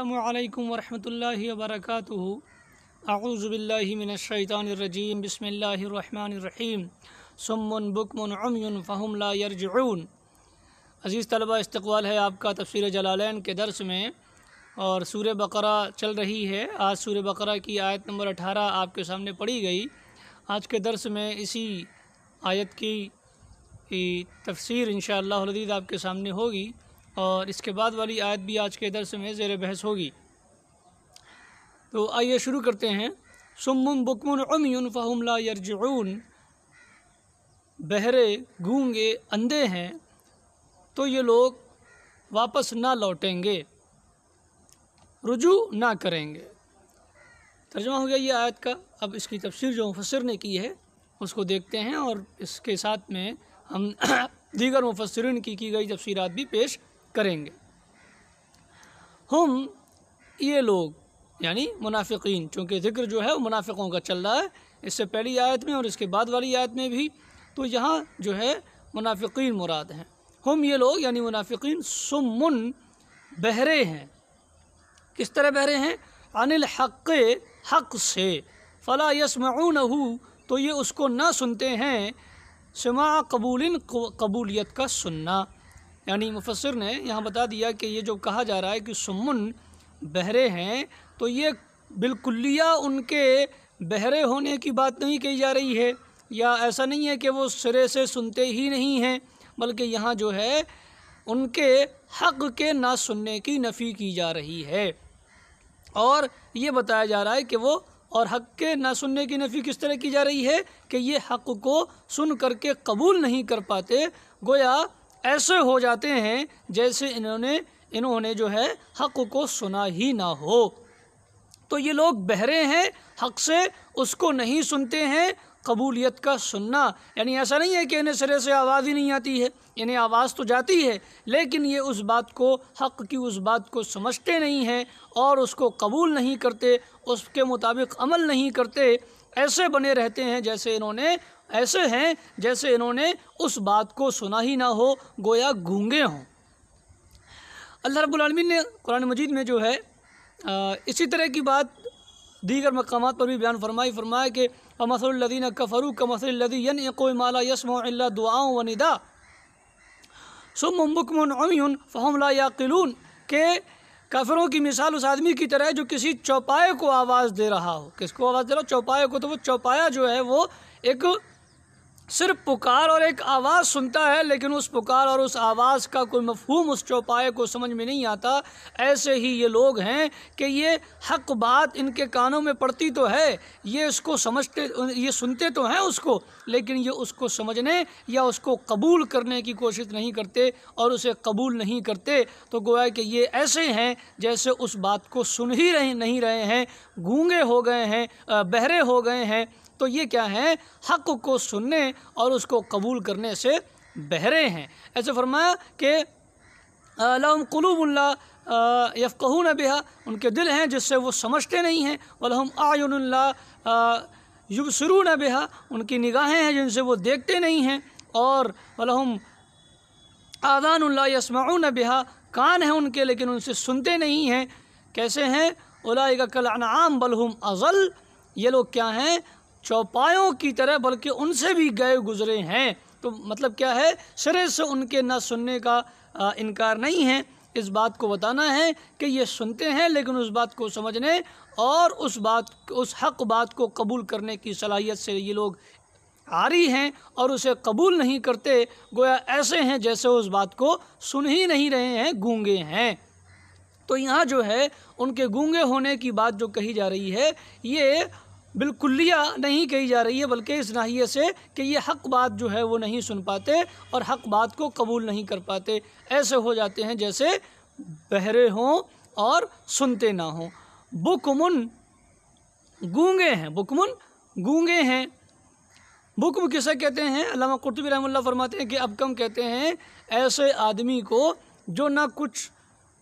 السلام علیکم ورحمۃ اللہ وبرکاتہ۔ اعوذ باللہ من الشیطان الرجیم، بسم اللہ الرحمن الرحیم۔ صم بکم عمی فہم لا یرجعون۔ عزیز طلبہ، استقبال ہے آپ کا تفسیر جلالین کے درس میں، اور سورہ بقرہ چل رہی ہے۔ آج سورہ بقرہ کی آیت نمبر 18 آپ کے سامنے پڑھی گئی۔ آج کے درس میں اسی آیت کی تفسیر انشاءاللہ العزیز آپ کے سامنے ہوگی، اور اس کے بعد والی آیت بھی آج کے درس میں زیر بحث ہوگی۔ تو آئیے شروع کرتے ہیں۔ صم بکم عمی فہم لا یرجعون، بہرے، گونگے، اندھے ہیں تو یہ لوگ واپس نہ لوٹیں گے، رجوع نہ کریں گے۔ ترجمہ ہو گیا یہ آیت کا۔ اب اس کی تفسیر جو مفسر نے کی ہے اس کو دیکھتے ہیں، اور اس کے ساتھ میں ہم دیگر مفسرین کی گئی تفسیرات بھی پیش کریں گے۔ ہم، یہ لوگ یعنی منافقین، چونکہ ذکر جو ہے وہ منافقوں کا چل رہا ہے اس سے پہلی آیت میں اور اس کے بعد والی آیت میں بھی، تو یہاں جو ہے منافقین مراد ہیں۔ ہم، یہ لوگ یعنی منافقین، صمٌ، بہرے ہیں۔ کس طرح بہرے ہیں؟ عن الحق، حق سے، فلا یسمعونہ، تو یہ اس کو نہ سنتے ہیں، سماع قبول، قبولیت کا سننا۔ یعنی مفسر نے یہاں بتا دیا کہ یہ جو کہا جا رہا ہے کہ صمٌ، بہرے ہیں، تو یہ بالکلیہ ان کے بہرے ہونے کی بات نہیں کہی جا رہی ہے، یا ایسا نہیں ہے کہ وہ سرے سے سنتے ہی نہیں ہیں، بلکہ یہاں جو ہے ان کے حق کے نہ سننے کی نفی کی جا رہی ہے، اور یہ بتایا جا رہا ہے کہ وہ، اور حق کے نہ سننے کی نفی کس طرح کی جا رہی ہے کہ یہ حق کو سن کر کے قبول نہیں کر پاتے، گویا ایسے ہو جاتے ہیں جیسے انہوں نے جو ہے حق کو سنا ہی نہ ہو۔ تو یہ لوگ بہرے ہیں حق سے، اس کو نہیں سنتے ہیں، قبولیت کا سننا، یعنی ایسا نہیں ہے کہ انہیں سرے سے آواز ہی نہیں آتی ہے، انہیں آواز تو جاتی ہے، لیکن یہ اس بات کو، حق کی اس بات کو سمجھتے نہیں ہیں اور اس کو قبول نہیں کرتے، اس کے مطابق عمل نہیں کرتے، ایسے بنے رہتے ہیں جیسے انہوں نے اس بات کو سنا ہی نہ ہو، گویا گونگے ہوں۔ اللہ رب العالمین نے قرآن مجید میں جو ہے اسی طرح کی بات دیگر مقامات پر بھی بیان فرمایا کہ وَمَثَلُ الَّذِينَ كَفَرُوا كَمَثَلِ الَّذِي يَنْعِقُ مَا لَا يَسْمَعُ إِلَّا دُعَاءً وَنِدَاءً صُمٌّ بُكْمٌ عُمْيٌ فَهُمْ لَا يَعْقِلُونَ، کہ کافروں کی مثال اس آدمی کی طرح ہے جو کسی چوپائے کو آواز دے رہا ہو۔ کس کو آواز دے رہا ہو؟ چوپائے کو۔ تو وہ چوپایا جو ہے وہ ایک صرف پکار اور ایک آواز سنتا ہے، لیکن اس پکار اور اس آواز کا کوئی مفہوم اس چوپائے کو سمجھ میں نہیں آتا۔ ایسے ہی یہ لوگ ہیں کہ یہ حق بات ان کے کانوں میں پڑتی تو ہے، یہ اس کو سمجھتے، یہ سنتے تو ہیں اس کو، لیکن یہ اس کو سمجھنے یا اس کو قبول کرنے کی کوشش نہیں کرتے اور اسے قبول نہیں کرتے۔ تو گویا کہ یہ ایسے ہیں جیسے اس بات کو سن ہی نہیں رہے ہیں، گونگے ہو گئے ہیں، بہرے ہو گئے ہیں۔ تو یہ کیا ہیں؟ حق کو سننے اور اس کو قبول کرنے سے بہرے ہیں۔ ایسے فرمایا کہ لَهُمْ قُلُوبٌ لَا يَفْقَهُونَ بِهَا، ان کے دل ہیں جس سے وہ سمجھتے نہیں ہیں، وَلَهُمْ أَعْيُنٌ لَا يُبْصِرُونَ بِهَا، ان کی نگاہیں ہیں جن سے وہ دیکھتے نہیں ہیں، اور وَلَهُمْ آذَانٌ لَا يَسْمَعُونَ بِهَا، کان ہیں ان کے لیکن ان سے سنتے نہیں ہیں۔ کیسے ہیں؟ أُولَٰئِكَ كَالْأَنْعَامِ بَلْ هُمْ أَضَلُّ، یہ لوگ کیا ہیں؟ چوپایوں کی طرح، بلکہ ان سے بھی گئے گزرے ہیں۔ تو مطلب کیا ہے؟ سرے سے ان کے نہ سننے کا انکار نہیں ہے، اس بات کو بتانا ہے کہ یہ سنتے ہیں لیکن اس بات کو سمجھنے اور اس حق بات کو قبول کرنے کی صلاحیت سے یہ لوگ عاری ہیں اور اسے قبول نہیں کرتے، گویا ایسے ہیں جیسے اس بات کو سن ہی نہیں رہے ہیں، گونگے ہیں۔ تو یہاں جو ہے ان کے گونگے ہونے کی بات جو کہی جا رہی ہے، یہ بالکلیہ نہیں کہی جا رہی ہے، بلکہ اس ناحیے سے کہ یہ حق بات جو ہے وہ نہیں سن پاتے اور حق بات کو قبول نہیں کر پاتے، ایسے ہو جاتے ہیں جیسے بہرے ہوں اور سنتے نہ ہوں۔ بکمن، گونگے ہیں، بکمن، گونگے ہیں۔ بکم کسے کہتے ہیں؟ علامہ قرطبی رحمہ اللہ فرماتے ہیں کہ ابکم کہتے ہیں ایسے آدمی کو جو نہ کچھ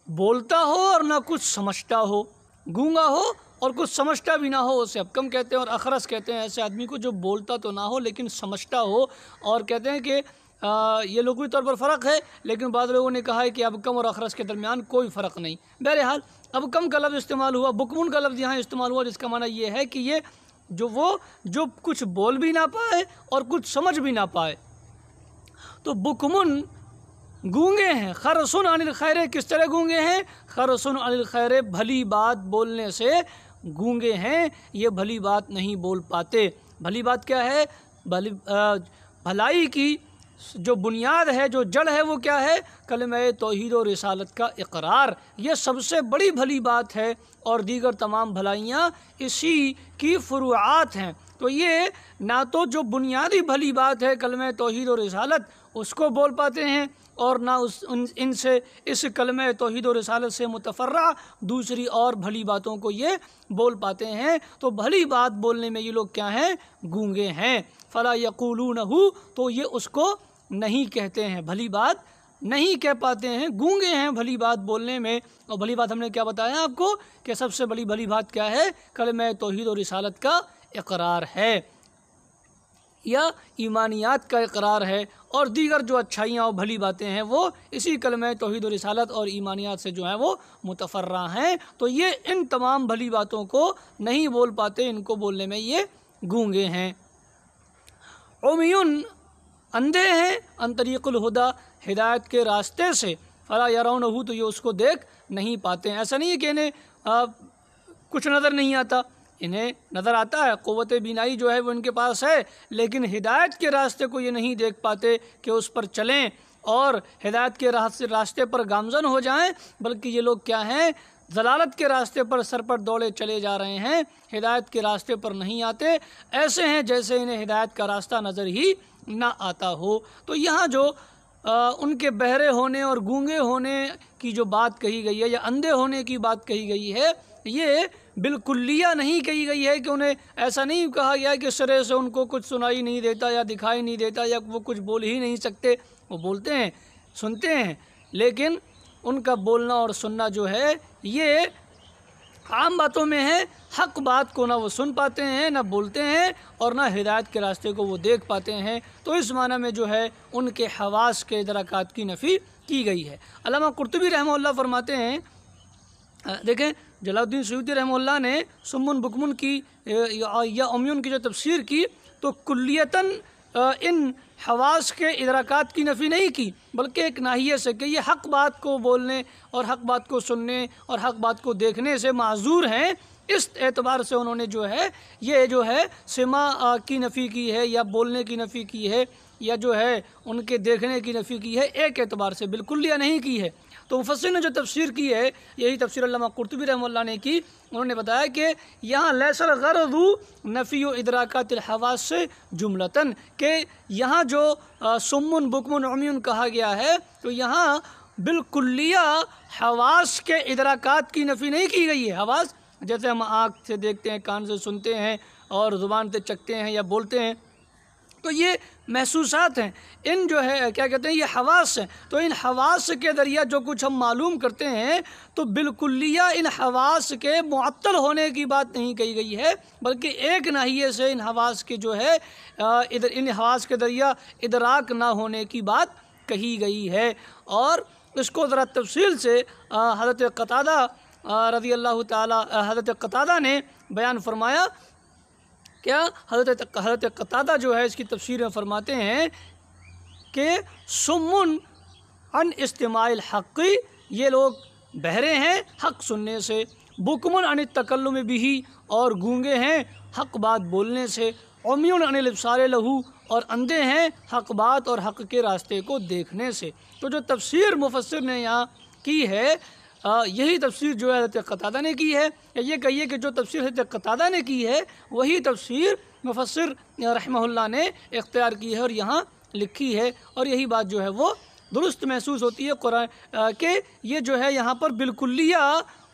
بولتا ہو اور نہ کچھ سمجھتا ہو، گونگا ہو اور کچھ سمجھتا بھی نہ ہو، اسے ابکم کہتے ہیں۔ اور اخرس کہتے ہیں ایسے آدمی کو جو بولتا تو نہ ہو لیکن سمجھتا ہو، اور کہتے ہیں کہ یہ لغوی طور پر فرق ہے، لیکن بعض لوگوں نے کہا ہے کہ ابکم اور اخرس کے درمیان کوئی فرق نہیں۔ بہرحال ابکم کا لفظ استعمال ہوا، بکمن کا لفظ یہاں استعمال ہوا، جس کا معنی یہ ہے کہ یہ جو کچھ بول بھی نہ پائے اور کچھ سمجھ بھی نہ پائے۔ تو بکمن گونگے ہیں، خرسن عن الخیر کس طرح گونگے ہیں؟ خرسن عن الخیر بھلی بات بولنے سے گونگے ہیں، یہ بھلی بات نہیں بول پاتے۔ بھلی بات کیا ہے؟ بھلائی کی جو بنیاد ہے، جو جڑ ہے، وہ کیا ہے؟ کلمہ توحید و رسالت کا اقرار، یہ سب سے بڑی بھلی بات ہے، اور دیگر تمام بھلائیاں اسی کی فروعات ہیں۔ تو یہ نہ تو جو بنیادی بھلی بات ہے کلمہ توحید و رسالت اس کو بول پاتے ہیں، اور نہ ان سے اس کلمہ توحید و رسالت سے متفرع دوسری اور بھلی باتوں کو یہ بول پاتے ہیں۔ تو بھلی بات بولنے میں یہ لوگ کیا ہیں؟ گونگے ہیں۔ فلا یقولونہ، تو یہ اس کو نہیں کہتے ہیں، بھلی بات نہیں کہہ پاتے ہیں، گونگے ہیں بھلی بات بولنے میں۔ اور بھلی بات ہم نے کیا بتایا آپ کو کہ سب سے بڑی بات کیا ہے؟ کلمہ توحید و رسالت کا اقرار ہے، یا ایمانیات کا اقرار ہے، اور دیگر جو اچھائیاں اور بھلی باتیں ہیں وہ اسی کلمہ توحید و رسالت اور ایمانیات سے جو ہیں وہ متفرع ہیں۔ تو یہ ان تمام بھلی باتوں کو نہیں بول پاتے، ان کو بولنے میں یہ گونگے ہیں۔ عمیٌ اندھے ہیں، عن طریق الہدی ہدایت کے راستے سے، فلا یرونہ، تو یہ اس کو دیکھ نہیں پاتے ہیں۔ ایسا نہیں ہے کہ انہیں کچھ نظر نہیں آتا، انہیں نظر آتا ہے، قوت بینائی جو ہے وہ ان کے پاس ہے، لیکن ہدایت کے راستے کو یہ نہیں دیکھ پاتے کہ اس پر چلیں اور ہدایت کے راستے پر گامزن ہو جائیں، بلکہ یہ لوگ کیا ہیں؟ ضلالت کے راستے پر سر پر دوڑے چلے جا رہے ہیں، ہدایت کے راستے پر نہیں آتے، ایسے ہیں جیسے انہیں ہدایت کا راستہ نظر ہی نہ آتا ہو۔ تو یہاں جو ان کے بہرے ہونے اور گونگے ہونے کی جو بات کہی گئی ہے، یا اندھے ہونے کی بات کہی گئی ہے، یہ بالکلیہ نہیں کہی گئی ہے کہ انہیں ایسا نہیں کہا گیا کہ سرے سے ان کو کچھ سنائی نہیں دیتا یا دکھائی نہیں دیتا یا وہ کچھ بول ہی نہیں سکتے، وہ بولتے ہیں، سنتے ہیں، لیکن ان کا بولنا اور سننا جو ہے یہ عام باتوں میں ہے، حق بات کو نہ وہ سن پاتے ہیں، نہ بولتے ہیں، اور نہ ہدایت کے راستے کو وہ دیکھ پاتے ہیں۔ تو اس معنی میں جو ہے ان کے حواس کے ادراکات کی نفی کی گئی ہے۔ علامہ قرطبی رحمہ اللہ فرماتے ہیں، دیکھیں جلال الدین سیوطی رحمہ اللہ نے سمن بکمن کی یا عمیون کی جو تفسیر کی، تو کلیتاً ان حواس کے ادراکات کی نفی نہیں کی، بلکہ ایک ناحیے سے کہ یہ حق بات کو بولنے اور حق بات کو سننے اور حق بات کو دیکھنے سے معذور ہیں، اس اعتبار سے انہوں نے جو ہے یہ جو ہے سماع کی نفی کی ہے، یا بولنے کی نفی کی ہے، یا جو ہے ان کے دیکھنے کی نفی کی ہے، ایک اعتبار سے، بالکلیہ نہیں کی ہے۔ تو مفسر نے جو تفسیر کی ہے، یہی تفسیر علامہ قرطبی رحمہ اللہ نے کی، انہوں نے بتایا کہ یہاں لیس الغرض نفی و ادراکات الحواس سے جملتاً، کہ یہاں جو سمن بکمن عمیون کہا گیا ہے، تو یہاں بالکلیہ حواس کے ادراکات کی نفی نہیں کی گئی ہے۔ حواس جیسے ہم آنکھ سے دیکھتے ہیں، کان سے سنتے ہیں، اور زبان سے چکھتے ہیں یا بولتے ہیں، تو یہ محسوسات ہیں، ان جو ہے کیا کہتے ہیں، یہ حواس ہیں۔ تو ان حواس کے ذریعہ جو کچھ ہم معلوم کرتے ہیں، تو بالکلیہ ان حواس کے معطل ہونے کی بات نہیں کہی گئی ہے، بلکہ ایک ناحیے سے ان حواس کے جو ہے ان حواس کے ذریعہ ادراک نہ ہونے کی بات کہی گئی ہے۔ اور اس کو ذرا تفصیل سے حضرت قتادہ رضی اللہ تعالی، حضرت قتادہ نے بیان فرمایا۔ کیا؟ حضرت قتادہ جو ہے اس کی تفسیر میں فرماتے ہیں کہ سمن عن استماع الحق، یہ لوگ بہرے ہیں حق سننے سے، بکمن عن التکلم بہ، اور گونگے ہیں حق بات بولنے سے، عمیون عن الابصار لہ، اور اندھے ہیں حق بات اور حق کے راستے کو دیکھنے سے۔ تو جو تفسیر مفسر نے یہاں کی ہے، یہی تفسیر جو ہے حضرت قتادہ نے کی ہے، یا یہ کہیے کہ جو تفسیر حضرت قتادہ نے کی ہے وہی تفسیر مفسر رحمہ اللہ نے اختیار کی ہے اور یہاں لکھی ہے، اور یہی بات جو ہے وہ درست محسوس ہوتی ہے قرآن کہ یہ جو ہے یہاں پر بالکلیہ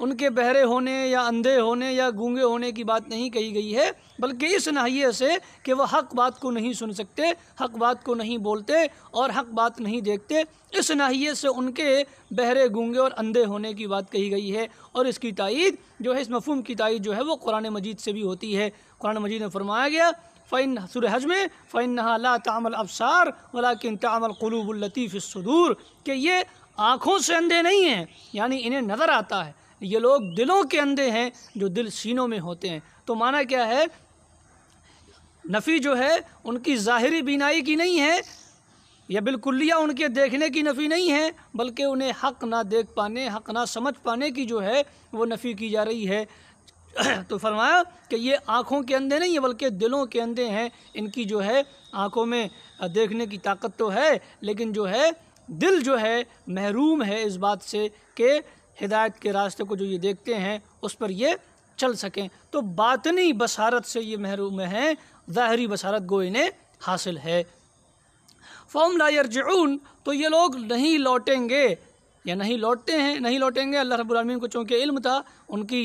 ان کے بہرے ہونے یا اندھے ہونے یا گونگے ہونے کی بات نہیں کہی گئی ہے، بلکہ اس ناحیے سے کہ وہ حق بات کو نہیں سن سکتے، حق بات کو نہیں بولتے اور حق بات نہیں دیکھتے، اس ناحیے سے ان کے بہرے گونگے اور اندھے ہونے کی بات کہی گئی ہے۔ اور اس کی تائید جو ہے، اس مفہوم کی تائید جو ہے وہ قرآن مجید سے بھی ہوتی ہے۔ قرآن مجید میں فرمایا گیا سورہ حج میں فَإِنَّهَا لَا تَعْمَى الْأَبْصَارُ وَلَكِنْ تَعْمَى الْقُلُوبُ الَّتِي فِي الصُّدُورِ کہ یہ آنکھوں سے اندھے نہیں ہیں، یعنی انہیں نظر آتا ہے، یہ لوگ دلوں کے اندھے ہیں جو دل سینوں میں ہوتے ہیں۔ تو معنی کیا ہے؟ نفی جو ہے ان کی ظاہری بینائی کی نہیں ہے، یا بالکلیہ ان کے دیکھنے کی نفی نہیں ہے، بلکہ انہیں حق نہ دیکھ پانے، حق نہ سمجھ پانے کی جو ہے وہ نفی کی جا رہی ہے۔ تو فرمایا کہ یہ آنکھوں کے اندھے نہیں ہیں بلکہ دلوں کے اندھے ہیں، ان کی جو ہے آنکھوں میں دیکھنے کی طاقت تو ہے لیکن جو ہے دل جو ہے محروم ہے اس بات سے کہ ہدایت کے راستے کو جو یہ دیکھتے ہیں اس پر یہ چل سکیں۔ تو باطنی بصارت سے یہ محروم ہیں، ظاہری بصارت گو انہیں حاصل ہے۔ فَهُمْ لَا يَرْجِعُونَ تو یہ لوگ نہیں لوٹیں گے یا نہیں لوٹتے ہیں، نہیں لوٹیں گے۔ اللہ رب العالمین کو چونکہ علم تھا ان کی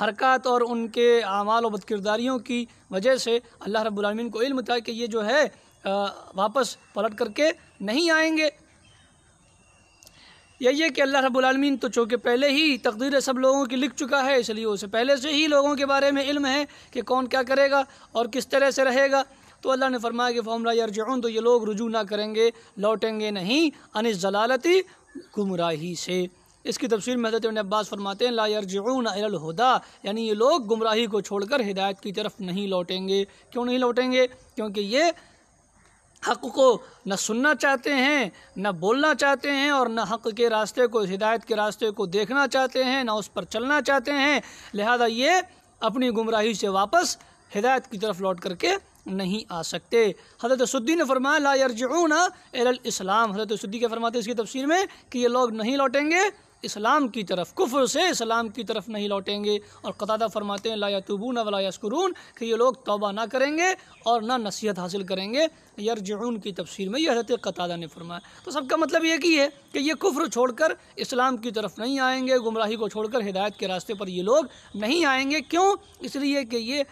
حرکات اور ان کے اعمال و بدکرداریوں کی وجہ سے، اللہ رب العالمین کو علم تھا کہ یہ جو ہے واپس پلٹ کر کے نہیں آئیں گے۔ یہ کہ اللہ رب العالمین تو چونکہ پہلے ہی تقدیر سب لوگوں کی لکھ چکا ہے، اس لیے اسے پہلے سے ہی لوگوں کے بارے میں علم ہے کہ کون کیا کرے گا اور کس طرح سے رہے گا۔ تو اللہ نے فرمایا کہ فَهُمْ لَا يَرْجِعُونَ تو یہ لوگ رجوع نہ کریں گے، لوٹیں گے نہیں عن الضلالۃ گمراہی سے۔ اس کی تفسیر میں حضرت ابن عباس فرماتے ہیں لا يرجعون الى الهدى یعنی یہ لوگ گمراہی کو چھوڑ کر ہدایت کی طرف نہیں لوٹیں گے۔ کیوں نہیں لوٹیں گے؟ کیونکہ یہ حق کو نہ سننا چاہتے ہیں، نہ بولنا چاہتے ہیں، اور نہ حق کے راستے کو، ہدایت کے راستے کو دیکھنا چاہتے ہیں، نہ اس پر چلنا چاہتے ہیں، لہذا یہ اپنی گمراہی سے واپس ہدایت کی طرف لوٹ کر کے نہیں آ سکتے۔ حضرت سدی نے فرمایا لا يرجعون الى الاسلام، حضرت سدی کے فرماتے ہیں اس کی تفسیر میں کہ یہ لوگ نہیں لوٹیں گے اسلام کی طرف، کفر سے اسلام کی طرف نہیں لوٹیں گے۔ اور قتادہ فرماتے ہیں لا یتوبون ولا یشکرون کہ یہ لوگ توبہ نہ کریں گے اور نہ نصیحت حاصل کریں گے۔ یرجعون کی تفسیر میں یہ حضرت قتادہ نے فرمایا۔ تو سب کا مطلب یہ ہی ہے کہ یہ کفر چھوڑ کر اسلام کی طرف نہیں آئیں گے، گمراہی کو چھوڑ کر ہدایت کے راستے پر یہ لوگ نہیں آئیں گے۔ کیوں؟ اس لیے کہ یہ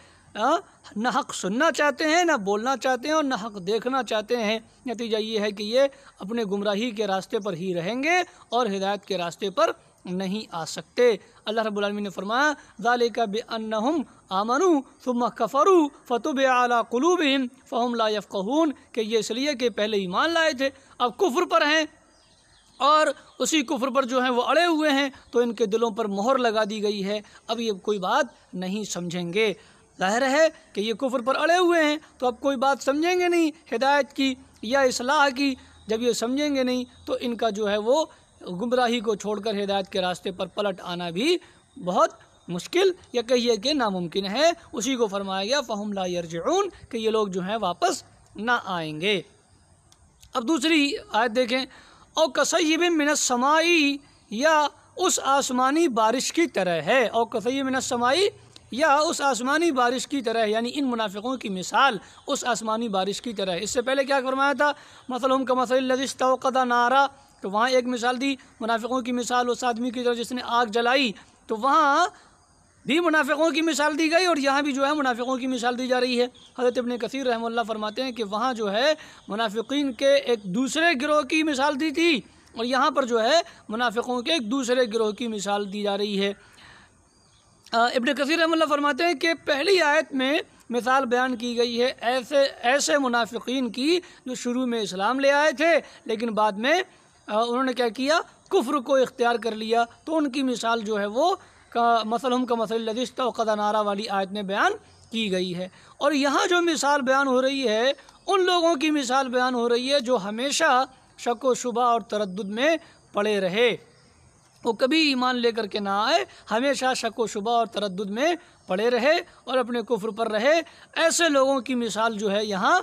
نہ حق سننا چاہتے ہیں، نہ بولنا چاہتے ہیں، اور نہ حق دیکھنا چاہتے ہیں۔ نتیجہ یہ ہے کہ یہ اپنے گمراہی کے راستے پر ہی رہیں گے اور ہدایت کے راستے پر نہیں آ سکتے۔ اللہ رب العالمین نے فرمایا ذالک بأنہم آمنوا ثم کفروا فتبع علی قلوبہم فہم لا یفقہون کہ یہ اس لیے کہ پہلے ایمان لائے تھے، اب کفر پر ہیں اور اسی کفر پر جو ہیں وہ اڑے ہوئے ہیں، تو ان کے دلوں پر مہر لگا دی گئی ہے، اب یہ کوئی بات نہیں سمجھیں گے۔ ظاہر ہے کہ یہ کفر پر اڑے ہوئے ہیں تو اب کوئی بات سمجھیں گے نہیں ہدایت کی یا اصلاح کی۔ جب یہ سمجھیں گے نہیں تو ان کا جو ہے وہ گمراہی کو چھوڑ کر ہدایت کے راستے پر پلٹ آنا بھی بہت مشکل یا کہیے کہ ناممکن ہے۔ اسی کو فرمایا گیا فَهُمْ لَا يَرْجِعُونَ کہ یہ لوگ جو ہیں واپس نہ آئیں گے۔ اب دوسری آیت دیکھیں او کصیب من السماء یا اس آسمانی بارش کی طرح ہے، او کصیب من السماء یا اس آسمانی بارش کی طرح، یعنی ان منافقوں کی مثال اس آسمانی بارش کی طرح ہے۔ اس سے پہلے کیا فرمایا تھا؟ مثلہم کمثل الذی استوقد نارا، تو وہاں ایک مثال دی منافقوں کی مثال اس آدمی کی طرح جس نے آگ جلائی، تو وہاں بھی منافقوں کی مثال دی گئی اور یہاں بھی جو ہے منافقوں کی مثال دی جا رہی ہے۔ حضرت ابن کثیر رحمہ اللہ فرماتے ہیں کہ وہاں جو ہے منافقین کے ایک دوسرے گروہ کی مثال دی تھی اور یہاں پر جو ہے منافقوں کے ایک دوسرے گروہ کی مثال دی جا رہی ہے۔ ابن کثیر رحمہ اللہ فرماتے ہیں کہ پہلی آیت میں مثال بیان کی گئی ہے ایسے منافقین کی جو شروع میں اسلام لے آئے تھے لیکن بعد میں انہوں نے کیا کیا؟ کفر کو اختیار کر لیا، تو ان کی مثال جو ہے وہ مثلہم کمثل الذی استوقد نارا والی آیت میں بیان کی گئی ہے۔ اور یہاں جو مثال بیان ہو رہی ہے ان لوگوں کی مثال بیان ہو رہی ہے جو ہمیشہ شک و شبہ اور تردد میں پڑے رہے، وہ کبھی ایمان لے کر کے نہ آئے، ہمیشہ شک و شبہ اور تردد میں پڑے رہے اور اپنے کفر پر رہے۔ ایسے لوگوں کی مثال جو ہے یہاں،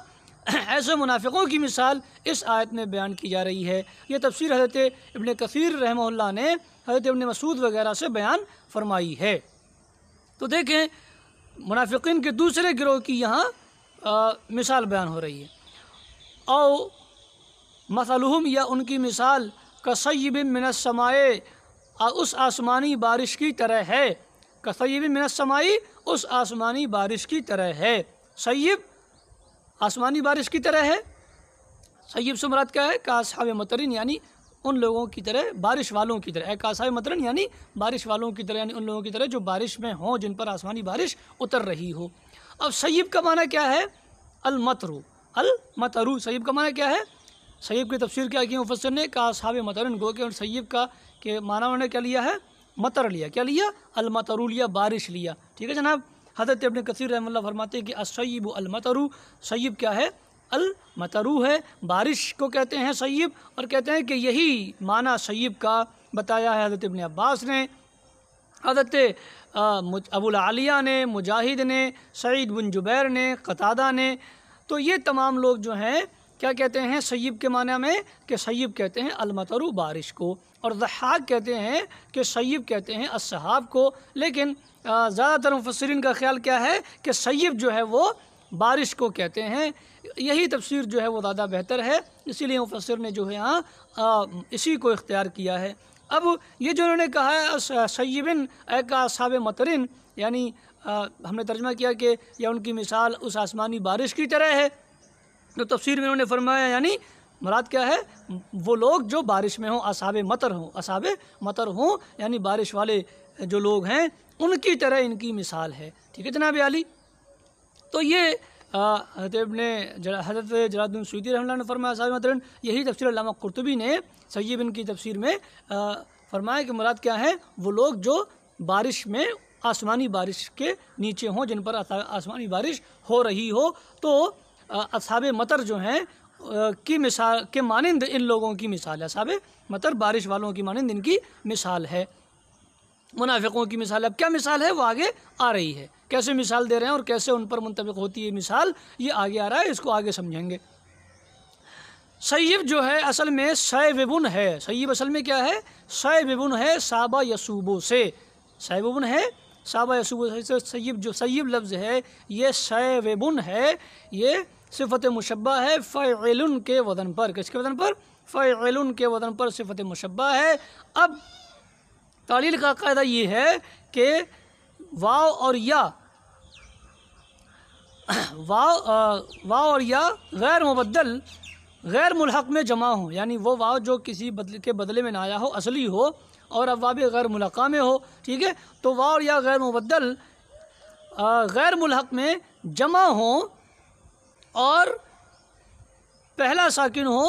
ایسے منافقوں کی مثال اس آیت میں بیان کی جا رہی ہے۔ یہ تفسیر حضرت ابن کثیر رحمہ اللہ نے حضرت ابن مسعود وغیرہ سے بیان فرمائی ہے۔ تو دیکھیں منافقین کے دوسرے گروہ کی یہاں مثال بیان ہو رہی ہے۔ او مثلہم یا ان کی مثال کصیب من السماء اس آسمانی بارش کی طرح ہے، کصیب من السماء اس آسمانی بارش کی طرح ہے۔ صیب آسمانی بارش کی طرح ہے، صیب سے مراد کیا ہے؟ کاصحاب مطرن یعنی ان لوگوں کی طرح، بارش والوں کی طرح، کاصحاب مطرن یعنی بارش والوں کی طرح، یعنی ان لوگوں کی طرح جو بارش میں ہوں، جن پر آسمانی بارش اتر رہی ہو۔ اب سیب کا معنی کیا ہے؟ المطرو، المطرو سیب کا معنی کیا ہے؟ سیب کی تفسیر کیا کی مفسر نے؟ کہا اصحاب مطرن کو کہ سیب کا کہ معنی انہوں نے کیا لیا ہے؟ مطر لیا، کیا لیا؟ المطرو لیا، بارش لیا، ٹھیک ہے جناب۔ حضرت ابن کثیر رحمہ اللہ فرماتے ہیں کہ السیب المطرو، سیب کیا ہے؟ المطرو ہے، بارش کو کہتے ہیں سیب، اور کہتے ہیں کہ یہی معنی سیب کا بتایا ہے حضرت ابن عباس نے، حضرت ابو العالیہ نے، مجاہد نے، سعید بن جبیر نے، قتادہ نے۔ تو یہ تمام لوگ جو ہیں کیا کہتے ہیں سیب کے معنی میں؟ کہ سیب کہتے ہیں المطرو بارش کو، اور ضحاک کہتے ہیں کہ سیب کہتے ہیں السحاب کو۔ لیکن زیادہ تر مفسرین کا خیال کیا ہے کہ سیب جو ہے وہ بارش کو کہتے ہیں، یہی تفسیر جو ہے وہ زیادہ بہتر ہے، اسی لیے مفسر نے جو ہے اسی کو اختیار کیا ہے۔ اب یہ جو انہوں نے کہا ہے سیبن اے کا اصحاب مطرن، یعنی ہم نے ترجمہ کیا کہ یا ان کی مثال اس آسمانی بارش کی طرح ہے، تو تفسیر میں انہوں نے فرمایا یعنی مراد کیا ہے؟ وہ لوگ جو بارش میں ہوں، اصحاب مطر ہوں، اصحاب مطر ہوں، یعنی بارش والے جو لوگ ہیں ان کی طرح ان کی مثال ہے، ٹھیک ہے جناب عالی۔ تو یہ حضرت جلال الدین سیوطی رحمہ اللہ نے فرمایا اصحاب مطرن، یہی تفسیر علامہ قرطبی نے سیب ان کی تفسیر میں فرمایا کہ مراد کیا ہے؟ وہ لوگ جو بارش میں آسمانی بارش کے نیچے ہوں، جن پر آسمانی بارش ہو رہی ہو، تو اصحاب مطر جو ہیں کی مثال کے مانند ان لوگوں کی مثال ہے، اصحاب مطر بارش والوں کی مانند ان کی مثال ہے۔ منافقوں کی مثال اب کیا مثال ہے وہ آگے آ رہی ہے، کیسے مثال دے رہے ہیں اور کیسے ان پر منطبق ہوتی ہے مثال، یہ آگے آ رہا ہے، اس کو آگے سمجھیں گے۔ سیب جو ہے اصل میں سیبن ہے، سیب اصل میں کیا ہے؟ سیبن ہے، سابا یسوبو سے، سیبن ہے سابا یسوبو سے، سیب جو سیب لفظ ہے یہ سیبن ہے، یہ صفت مشبہ ہے فاعل کے وزن پر، کس کے وزن پر؟ فاعل کے وزن پر صفت مشبہ ہے۔ اب تعلیل کا قاعدہ یہ ہے کہ واو اور یا غیر مبدل غیر ملحق میں جمع ہوں، یعنی وہ واو جو کسی کے بدلے میں نہ آیا ہو، اصلی ہو، اور اب واو غیر ملحقہ میں ہو، ٹھیک ہے، تو واو اور یا غیر مبدل غیر ملحق میں جمع ہوں اور پہلا ساکن ہو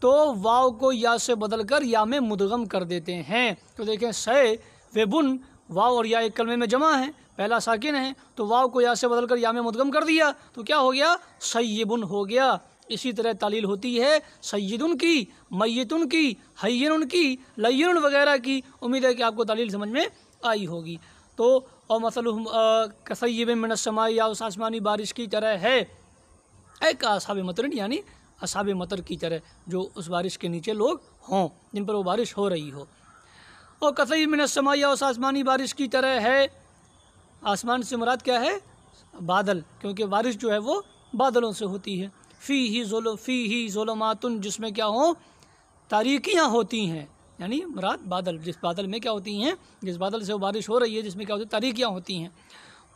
تو واو کو یا سے بدل کر یا میں مدغم کر دیتے ہیں۔ تو دیکھیں سیبن واو اور یا ایک کلمے میں جمع ہیں، پہلا ساکن ہے تو واو کو یا سے بدل کر یا میں مدغم کر دیا تو کیا ہو گیا؟ سیبن ہو گیا۔ اسی طرح تعلیل ہوتی ہے سیدن کی، میتن کی، حین کی، لین وغیرہ کی، امید ہے کہ آپ کو تعلیل سمجھ میں آئی ہوگی۔ تو اور مثلہم کسیب من السماء، یا اس آسمانی بارش کی طرح ہے، اے کا اصحاب مطرن یعنی اصحاب مطر کی طرح جو اس بارش کے نیچے لوگ ہوں جن پر وہ بارش ہو رہی ہو۔ اور کسیب من السماء، یا اس آسمانی بارش کی طرح ہے، آسمان سے مراد کیا ہے؟ بادل، کیونکہ بارش جو ہے وہ بادلوں سے ہوتی ہے۔ فی ظلمات، جس میں کیا ہوں؟ تاریکیاں ہوتی ہیں، یعنی مراد بادل، جس بادل میں کیا ہوتی ہیں؟ جس بادل سے وہ بارش ہو رہی ہے جس میں کیا ہوتی ہے؟ تاریکیاں ہوتی ہیں۔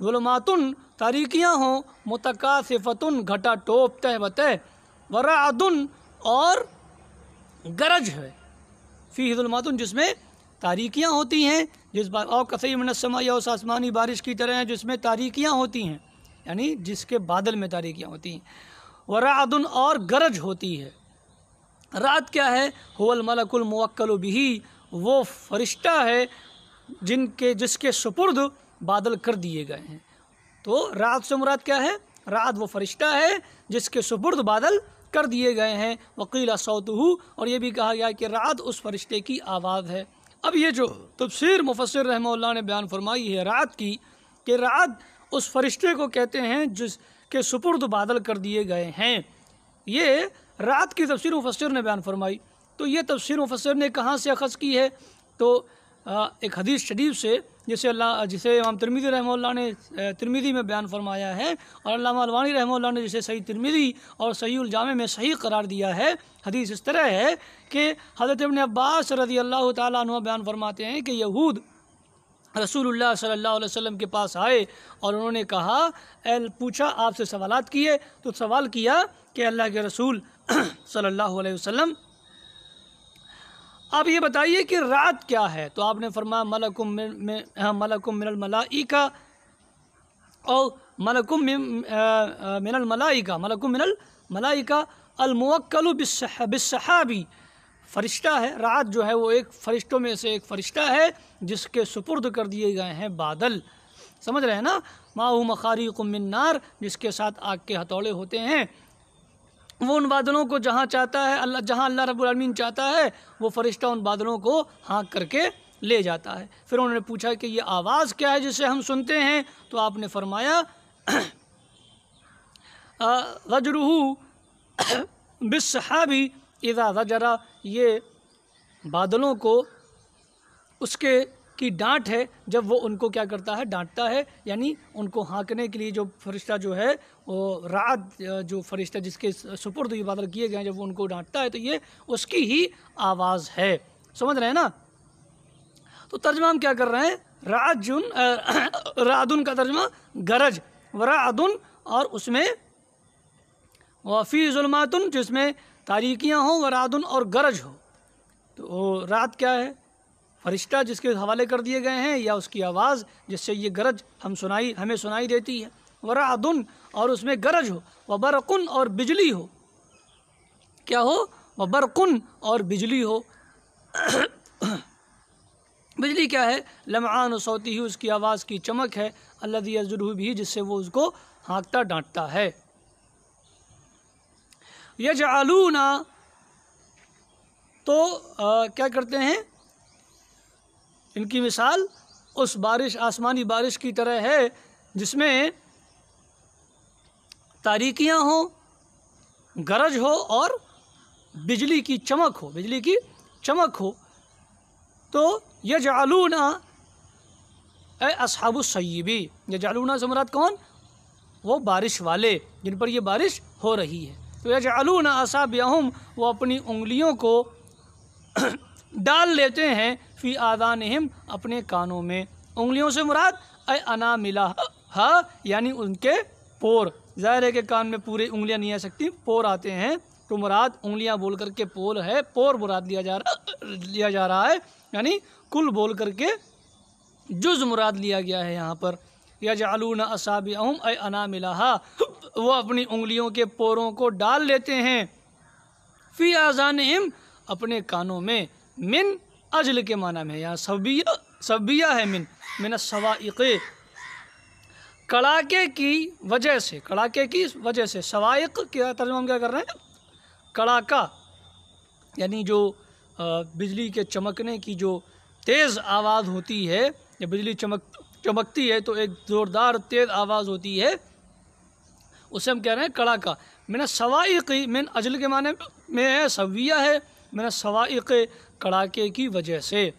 ظلمات تاریکیاں ہوں، متکاثفۃ گھٹا ٹوپ تہ بتہ، ورعد اور گرج ہے۔ فی ظلمات جس میں تاریکیاں ہوتی ہیں، اور کثیر من السماء، یا اس آسمانی بارش کی طرح ہیں جس میں تاریکیاں ہوتی ہیں، یعنی جس کے بادل میں تاریکیاں ہوتی ہیں۔ ورعد اور گرج ہوتی ہے۔ رعد کیا ہے؟ هو الملک الموکل بہ، وہ فرشتہ ہے جس کے سپرد بادل کر دیے گئے ہیں۔ تو رعد سے مراد کیا ہے؟ رعد وہ فرشتہ ہے جس کے سپرد بادل کر دیے گئے ہیں۔ وقیل صوتہ، اور یہ بھی کہا گیا کہ رعد اس فرشتے کی آواز ہے۔ اب یہ جو تفسیر مفسر رحمہ اللہ نے بیان فرمائی ہے رعد کی، کہ رعد اس فرشتے کو کہتے ہیں جس کے سپرد بادل کر دیے گئے ہیں، یہ رعد کی تفسیر مفسر نے بیان فرمائی۔ تو یہ تفسیر مفسر نے کہاں سے اخذ کی ہے؟ تو ایک حدیث شریف سے جسے امام ترمذی رحمہ اللہ نے ترمذی میں بیان فرمایا ہے، اور علامہ البانی رحمہ اللہ نے جسے صحیح ترمذی اور صحیح الجامع میں صحیح قرار دیا ہے۔ حدیث اس طرح ہے کہ حضرت ابن عباس رضی اللہ تعالیٰ عنہ بیان فرماتے ہیں کہ یہود رسول اللہ صلی اللہ علیہ وسلم کے پاس آئے اور انہوں نے کہا، پوچھا آپ سے سوالات کیے، تو سوال کیا کہ اللہ کے رسول صلی اللہ علیہ وسلم آپ یہ بتائیے کہ رعد کیا ہے؟ تو آپ نے فرمایا ملک من الملائکہ، اور ملکم من الملائکہ، ملکم من الملائکہ الموکل بالسحابی، فرشتہ ہے رعد جو ہے وہ ایک فرشتوں میں سے ایک فرشتہ ہے جس کے سپرد کر دیے گئے ہیں بادل، سمجھ رہے ہیں نا، ماہ مخاریق من نار، جس کے ساتھ آگ کے ہتھوڑے ہوتے ہیں، وہ ان بادلوں کو جہاں چاہتا ہے جہاں اللہ رب العالمین چاہتا ہے وہ فرشتہ ان بادلوں کو ہانک کر کے لے جاتا ہے۔ پھر انہوں نے پوچھا کہ یہ آواز کیا ہے جسے ہم سنتے ہیں؟ تو آپ نے فرمایا غجرہ بالسحاب اذا زجر، یہ بادلوں کو اس کی ڈانٹ ہے جب وہ ان کو کیا کرتا ہے، ڈانٹتا ہے، یعنی ان کو ہانکنے کے لیے جو فرشتہ جو ہے وہ رعد جو فرشتہ جس کے سپرد یہ بادل کیے گئے ہیں، جب وہ ان کو ڈانٹتا ہے تو یہ اس کی ہی آواز ہے، سمجھ رہے ہیں نا۔ تو ترجمہ ہم کیا کر رہے ہیں، رعدن کا ترجمہ گرج، ورعدن اور اس میں وفی ظلماتن جس میں تاریکیاں ہوں، ورعدن اور گرج ہو۔ تو رعد کیا ہے؟ فرشتہ جس کے حوالے کر دیے گئے ہیں، یا اس کی آواز جس سے یہ گرج ہمیں سنائی دیتی ہے، ورعدن اور اس میں گرج ہو، وبرقن اور بجلی ہو، کیا ہو؟ وبرقن اور بجلی ہو۔ بجلی کیا ہے؟ لمعان صوتی ہی، اس کی آواز کی چمک ہے، الذی یزجرہ بھی، جس سے وہ اس کو ہانکتا ڈانٹتا ہے۔ یجعلون، تو کیا کرتے ہیں؟ ان کی مثال اس بارش، آسمانی بارش کی طرح ہے جس میں تاریکیاں ہوں، گرج ہو اور بجلی کی چمک ہو، بجلی کی چمک ہو۔ تو یجعلون اے اصحاب السیبی، یجعلون سے مراد کون؟ وہ بارش والے جن پر یہ بارش ہو رہی ہے۔ تو یجعلون اصابعہم، وہ اپنی انگلیوں کو ڈال لیتے ہیں، فی آذانہم، اپنے کانوں میں، انگلیوں سے مراد اے اناملہا، یعنی ان کے پور، ظاہر ہے کہ کان میں پورے انگلیاں نہیں آ سکتی، پور آتے ہیں، تو مراد انگلیاں بول کر کے پور مراد لیا جا رہا ہے، یعنی کل بول کر کے جز مراد لیا گیا ہے یہاں پر۔ یجعلون اصابعہم اے اناملہا، وہ اپنی انگلیوں کے پوروں کو ڈال لیتے ہیں، فی آذانہم، اپنے کانوں میں، من اجل کے معنی میں، یہاں سبیہ ہے، من الصواعق، کڑاکے کی وجہ سے، کڑاکے کی وجہ سے، صواعق کا ترجمہ ہم کیا کر رہے ہیں؟ کڑاکا، یعنی جو بجلی کے چمکنے کی جو تیز آواز ہوتی ہے، جب بجلی چمکتی ہے تو ایک زوردار تیز آواز ہوتی ہے، اسے ہم کہہ رہے ہیں کڑاکا۔ من الصواعق، من اجل کے معنی میں ہے، سویہ ہے، من الصواعق، کڑاکے کی وجہ سے،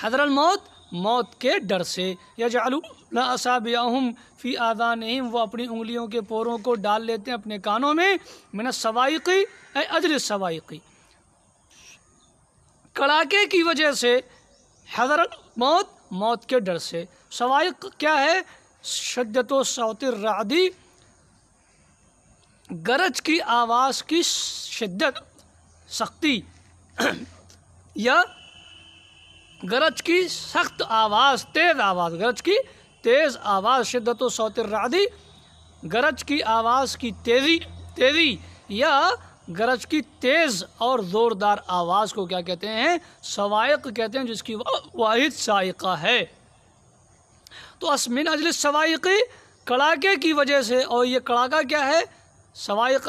حذر الموت، موت کے ڈر سے، یجعلون اصابعہم فی آذانہم، وہ اپنی انگلیوں کے پوروں کو ڈال لیتے ہیں اپنے کانوں میں، من الصواعق اے اجل الصواعق، کڑاکے کی وجہ سے، حذر الموت، موت کے ڈر سے۔ صواعق کیا ہے؟ شدت و صوت الرعد، گرج کی آواز کی شدت، سختی، یا گرج کی سخت آواز، تیز آواز، گرج کی تیز آواز، شدت و صوت الرعد، گرج کی آواز کی تیزی یا گرج کی تیز اور زوردار آواز کو کیا کہتے ہیں؟ صواعق کہتے ہیں، جس کی واحد صاعقہ ہے۔ تو من اجل الصواعق، کڑاکے کی وجہ سے، اور یہ کڑاکا کیا ہے؟ صواعق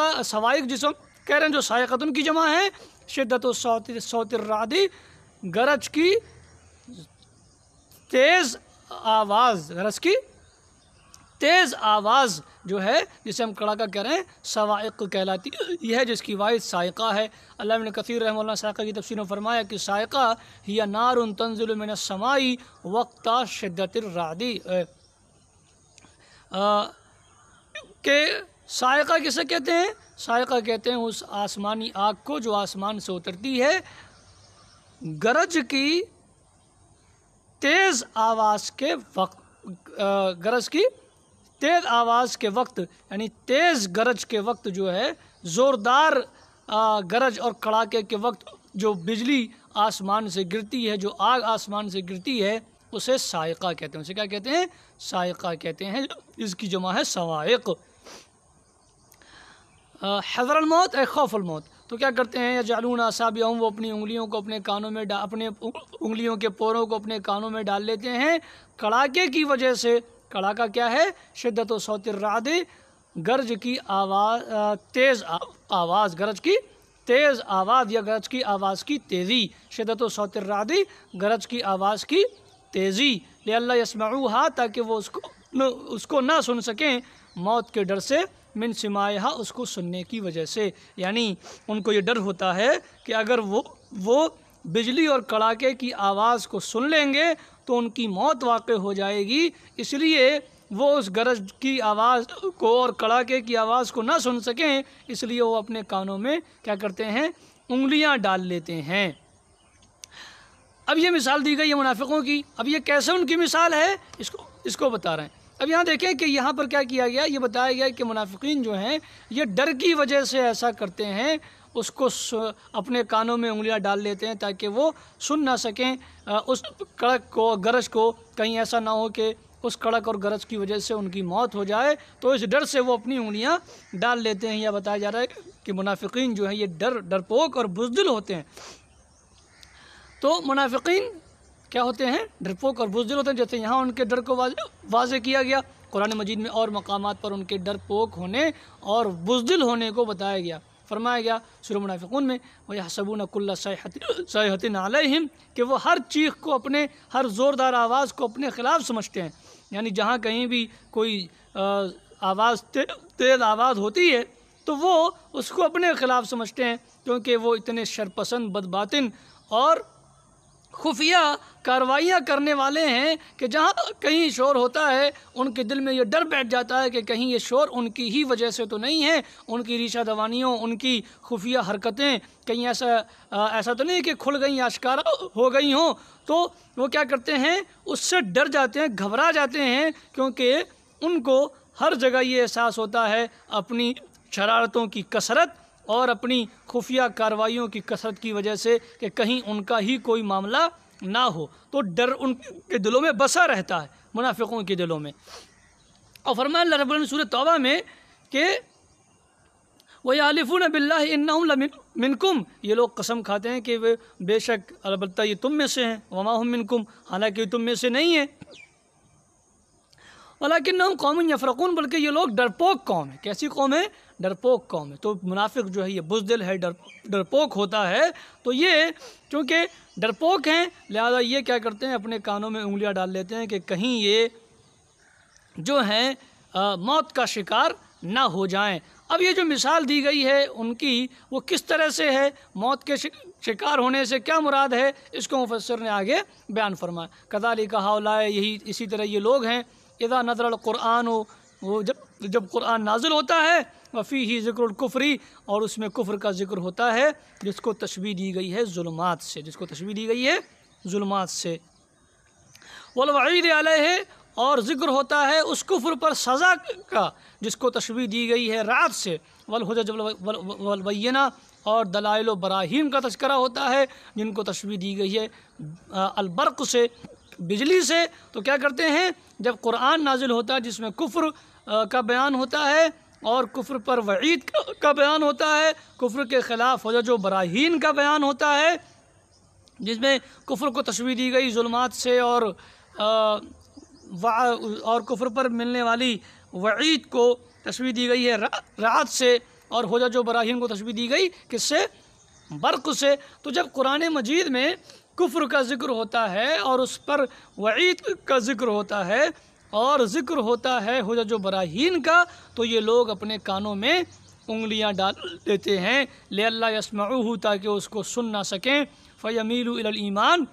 جس کہہ رہے ہیں جو صاعقتن کی جمع ہے، شدت و صوت الرعد، گرج کی تیز آواز، گرج کی تیز آواز جو ہے جسے ہم کڑاکا کہہ رہے ہیں، صواعق کہلاتی یہ ہے، جس کی واحد صاعقہ ہے۔ علامہ ابن کثیر رحمہ اللہ صاعقہ کی تفسیر میں فرمایا کہ صاعقہ ہی نار تنزل من السماء وقت شدت الرعد، کہ صاعقہ کسے کہتے ہیں؟ صاعقہ کہتے ہیں اس آسمانی آگ کو جو آسمان سے اترتی ہے گرج کی تیز آواز کے وقت، گرج کی تیز آواز کے وقت، یعنی تیز گرج کے وقت جو ہے، زوردار گرج اور کڑاکے کے وقت جو بجلی آسمان سے گرتی ہے، جو آگ آسمان سے گرتی ہے، اسے صاعقہ کہتے ہیں. اسے کیا کہتے ہیں؟ صاعقہ کہتے ہیں. اس کی جمع ہے صواعق. حذر الموت اے خوف الموت. تو کیا کرتے ہیں؟ یجعلون اصابعهم، وہ اپنی انگلیوں کو اپنے کانوں میں اپنے انگلیوں کے پوروں کو اپنے کانوں میں ڈال لیتے ہیں کڑاکے کی وجہ سے. کڑاکہ کیا ہے؟ شدت و صوت الرعد، گرج کی آواز، تیز آواز، گرج کی تیز آواز یا گرج کی آواز کی تیزی. شدت و صوت الرعد، گرج کی آواز کی تیزی. لئلا یسمعوها، تاکہ وہ اس کو نہ سن سکیں، موت کے ڈر سے، من سماعہا، اس کو سننے کی وجہ سے. یعنی ان کو یہ ڈر ہوتا ہے کہ اگر وہ بجلی اور کڑاکے کی آواز کو سن لیں گے تو ان کی موت واقع ہو جائے گی. اس لیے وہ اس گرج کی آواز کو اور کڑاکے کی آواز کو نہ سن سکیں، اس لیے وہ اپنے کانوں میں کیا کرتے ہیں؟ انگلیاں ڈال لیتے ہیں. اب یہ مثال دی گئی ہے منافقوں کی. اب یہ کیسے ان کی مثال ہے اس کو بتا رہے ہیں. اب یہاں دیکھیں کہ یہاں پر کیا کیا گیا، یہ بتایا گیا کہ منافقین جو ہیں یہ ڈر کی وجہ سے ایسا کرتے ہیں، اس کو اپنے کانوں میں انگلیاں ڈال لیتے ہیں تاکہ وہ سن نہ سکیں اس کڑک کو، گرج کو. کہیں ایسا نہ ہو کہ اس کڑک اور گرج کی وجہ سے ان کی موت ہو جائے، تو اس ڈر سے وہ اپنی انگلیاں ڈال لیتے ہیں. یہ بتایا جا رہا ہے کہ منافقین جو ہیں یہ ڈرپوک اور بزدل ہوتے ہیں. تو منافقین کیا ہوتے ہیں؟ ڈرپوک اور بزدل ہوتے ہیں. جیسے یہاں ان کے ڈر کو واضح کیا گیا، قرآن مجید میں اور مقامات پر ان کے ڈرپوک ہونے اور بزدل ہونے کو بتایا گیا. فرمایا گیا سورہ منافقون میں وَيَحْسَبُونَ كُلَّ صَيْحَةٍ عَلَيْهِمْ، کہ وہ ہر چیخ کو، اپنے ہر زوردار آواز کو اپنے خلاف سمجھتے ہیں. یعنی جہاں کہیں بھی کوئی آواز تیز آواز ہوتی ہے تو وہ اس کو اپنے خلاف سمجھتے ہیں، کیونکہ وہ اتنے شرپسند، بدباطن اور خفیہ کارروائیاں کرنے والے ہیں کہ جہاں کہیں شور ہوتا ہے ان کے دل میں یہ ڈر بیٹھ جاتا ہے کہ کہیں یہ شور ان کی ہی وجہ سے تو نہیں ہے، ان کی ریشہ دوانیوں، ان کی خفیہ حرکتیں کہیں ایسا تو نہیں کہ کھل گئیں یا آشکارا ہو گئی ہوں. تو وہ کیا کرتے ہیں؟ اس سے ڈر جاتے ہیں، گھبرا جاتے ہیں، کیونکہ ان کو ہر جگہ یہ احساس ہوتا ہے اپنی شرارتوں کی کثرت اور اپنی خفیہ کارروائیوں کی کثرت کی وجہ سے کہ کہیں ان کا ہی کوئی معاملہ نہ ہو. تو ڈر ان کے دلوں میں بسا رہتا ہے، منافقوں کے دلوں میں. اور فرمایا اللہ رب العالمین سورہ توبہ میں کہ وَيَحْلِفُونَ بِاللَّهِ إِنَّهُمْ لَمِنْكُمْ، یہ لوگ قسم کھاتے ہیں کہ وہ بے شک البتہ یہ تم میں سے ہیں، وَمَا هُمْ مِنْكُمْ، حالانکہ یہ تم میں سے نہیں ہیں. وَلَكِنَّهُمْ قَوْمٌ يَفْرَقُونَ، بلکہ یہ لوگ ڈرپوک قوم ہے. کیسی قوم ہے؟ ڈرپوک قوم ہے. تو منافق جو ہے یہ بزدل ہے، ڈرپوک ہوتا ہے. تو یہ چونکہ ڈرپوک ہیں لہذا یہ کیا کرتے ہیں؟ اپنے کانوں میں انگلیاں ڈال لیتے ہیں کہ کہیں یہ جو ہیں موت کا شکار نہ ہو جائیں. اب یہ جو مثال دی گئی ہے ان کی وہ کس طرح سے ہے، موت کے شکار ہونے سے کیا مراد ہے، اس کو مفسر نے آگے بیان فرمایا. کذالک ہؤلاء، یہی اسی طرح یہ لوگ ہیں، اذا نزل القرآن، وہ جب قرآن نازل ہوتا ہے، وفیہ ذکر الکفر، اور اس میں کفر کا ذکر ہوتا ہے، جس کو تشبیہ دی گئی ہے ظلمات سے، جس کو تشبیہ دی گئی ہے ظلمات سے. والوعید علیہ، اور ذکر ہوتا ہے اس کفر پر سزا کا، جس کو تشبیہ دی گئی ہے رعد سے. والحجج والبینہ، اور دلائل و براہین کا تذکرہ ہوتا ہے جن کو تشبیہ دی گئی ہے البرق سے، بجلی سے. تو کیا کرتے ہیں؟ جب قرآن نازل ہوتا ہے جس میں کفر کا بیان ہوتا ہے اور کفر پر وعید کا بیان ہوتا ہے، کفر کے خلاف حجج و براہین کا بیان ہوتا ہے، جس میں کفر کو تشبیہ دی گئی ظلمات سے اور کفر پر ملنے والی وعید کو تشبیہ دی گئی ہے رعد سے، اور حجج و براہین کو تشبیہ دی گئی کس سے؟ برق سے. تو جب قرآن مجید میں کفر کا ذکر ہوتا ہے اور اس پر وعید کا ذکر ہوتا ہے اور ذکر ہوتا ہے حجج و براہین کا، تو یہ لوگ اپنے کانوں میں انگلیاں ڈال لیتے ہیں لئلا یسمعوہ، تاکہ اس کو سن نہ سکیں. فیمیلوا الی الایمان،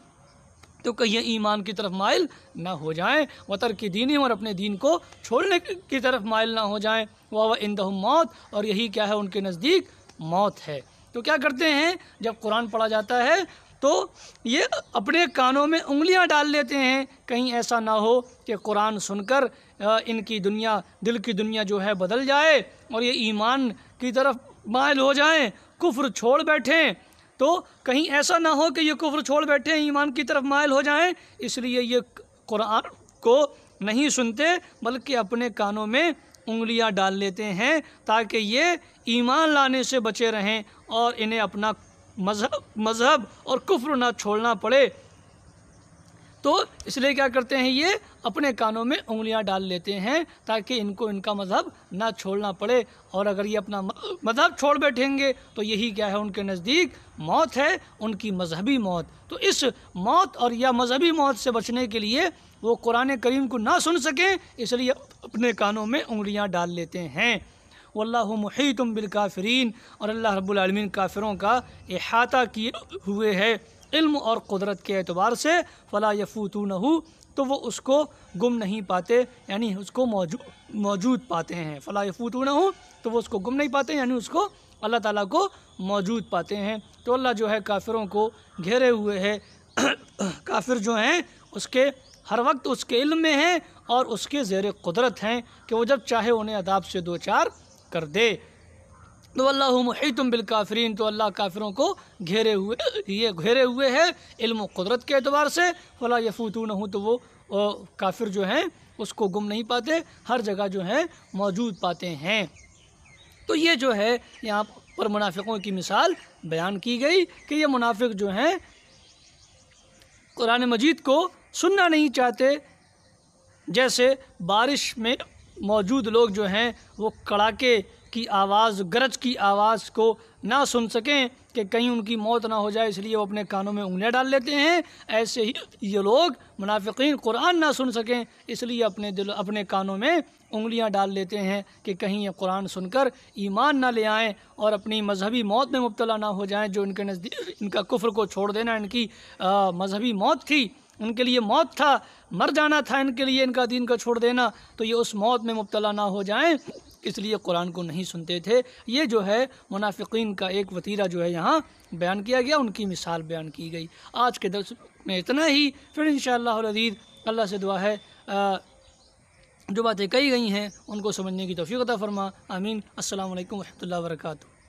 تو کہیں ایمان کی طرف مائل نہ ہو جائیں. وترک دینہم، اور اپنے دین کو چھوڑنے کی طرف مائل نہ ہو جائیں. وعندہم موت، اور یہی کیا ہے؟ ان کے نزدیک موت ہے. تو کیا کرتے ہیں؟ جب قرآن پڑھا جاتا ہے تو یہ اپنے کانوں میں انگلیاں ڈال لیتے ہیں، کہیں ایسا نہ ہو کہ قرآن سن کر ان کی دنیا، دل کی دنیا جو ہے بدل جائے اور یہ ایمان کی طرف مائل ہو جائیں، کفر چھوڑ بیٹھیں. تو کہیں ایسا نہ ہو کہ یہ کفر چھوڑ بیٹھیں، ایمان کی طرف مائل ہو جائیں، اس لیے یہ قرآن کو نہیں سنتے بلکہ اپنے کانوں میں انگلیاں ڈال لیتے ہیں تاکہ یہ ایمان لانے سے بچے رہیں اور انہیں اپنا مذہب اور کفر نہ چھوڑنا پڑے۔ تو اس لیے کیا کرتے ہیں، یہ اپنے کانوں میں انگلیاں ڈال لیتے ہیں تاکہ ان کو ان کا مذہب نہ چھوڑنا پڑے، اور اگر یہ اپنا مذہب چھوڑ بیٹھیں گے تو یہی کیا ہے، ان کے نزدیک موت ہے، ان کی مذہبی موت۔ تو اس موت اور یا مذہبی موت سے بچنے کے لیے وہ قرآن کریم کو نہ سن سکیں، اس لیے اپنے کانوں میں انگلیاں ڈال لیتے ہیں۔ واللہ محیط بالکافرین، اور اللہ رب العالمین کافروں کا احاطہ کیے ہوئے ہے علم اور قدرت کے اعتبار سے۔ فلا یفوتونہ، تو وہ اس کو گم نہیں پاتے، یعنی اس کو موجود پاتے ہیں۔ فلا یفوتونہ، تو وہ اس کو گم نہیں پاتے، یعنی اس کو اللہ تعالیٰ کو موجود پاتے ہیں۔ تو اللہ جو ہے کافروں کو گھیرے ہوئے ہے، کافر جو ہیں اس کے ہر وقت اس کے علم میں ہیں اور اس کے زیر قدرت ہیں کہ وہ جب چاہے انہیں عذاب سے دوچار کر دے۔ تو اللہ محیط بالکافرین، تو اللہ کافروں کو گھیرے ہوئے ہے علم و قدرت کے اعتبار سے۔ فلا یفوتونہ، تو وہ کافر جو ہیں اس کو گم نہیں پاتے، ہر جگہ جو ہیں موجود پاتے ہیں۔ تو یہ جو ہے یہاں پر منافقوں کی مثال بیان کی گئی کہ یہ منافق جو ہیں قرآن مجید کو سننا نہیں چاہتے، جیسے بارش میں موجود لوگ جو ہیں وہ کڑاکے کی آواز، گرج کی آواز کو نہ سن سکیں کہ کہیں ان کی موت نہ ہو جائے، اس لیے وہ اپنے کانوں میں انگلیاں ڈال لیتے ہیں۔ ایسے ہی یہ لوگ منافقین قرآن نہ سن سکیں، اس لیے اپنے کانوں میں انگلیاں ڈال لیتے ہیں کہ کہیں یہ قرآن سن کر ایمان نہ لے آئیں اور اپنی مذہبی موت میں مبتلا نہ ہو جائیں، جو ان کے نزدیک ان کا کفر کو چھوڑ دینا ان کی مذہبی موت تھی، ان کے لیے موت تھا، مر جانا تھا ان کے لیے، ان کا دین کا چھوڑ دینا، تو یہ اس موت میں مبتلا نہ ہو جائیں، اس لیے قرآن کو نہیں سنتے تھے۔ یہ جو ہے منافقین کا ایک وتیرہ جو ہے یہاں بیان کیا گیا، ان کی مثال بیان کی گئی۔ آج کے درس میں اتنا ہی، پھر انشاءاللہ العزیز اللہ سے دعا ہے جو باتیں کہی گئی ہیں ان کو سمجھنے کی توفیق عطا فرما، آمین۔ السلام علیکم ورحمۃ اللہ وبرکاتہ۔